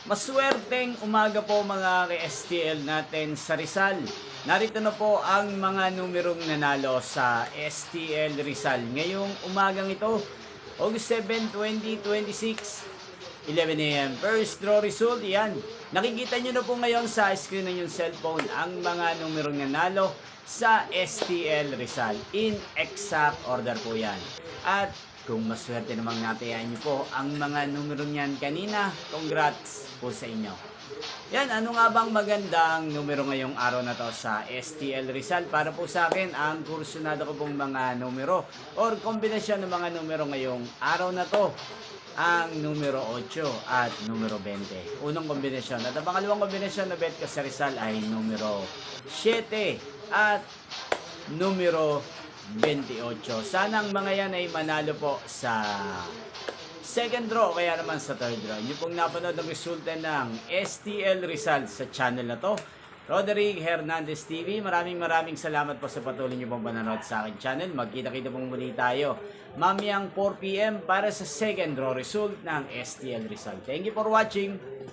Maswerteng umaga po mga ka-STL natin sa Rizal. Narito na po ang mga numerong nanalo sa STL Rizal ngayong umagang ito, August 7, 2026, 11 a.m. First draw result, yan. Nakikita nyo na po ngayon sa screen ng yung cellphone ang mga numerong nanalo sa STL Rizal. In exact order po yan. At kung maswerte namang natayaan nyo po ang mga numero niyan kanina, congrats po sa inyo. Yan, ano nga bang magandang numero ngayong araw na to sa STL Rizal? Para po sa akin, ang kursunado ko pong mga numero or kombinasyon ng mga numero ngayong araw na to, ang numero 8 at numero 20. Unang kombinasyon. At ang pangalawang kombinasyon na bet ko sa Rizal ay numero 7 at numero 28. Sana ang mga yan ay manalo po sa second draw kaya naman sa third draw. Yung pong napanood ng resulta ng STL Rizal sa channel na to, Roderick Hernandez TV. Maraming salamat po sa patuloy niyo pong panonood sa aking channel. Magkita-kita pong muli tayo mamayang 4 PM para sa second draw result ng STL Rizal. Thank you for watching.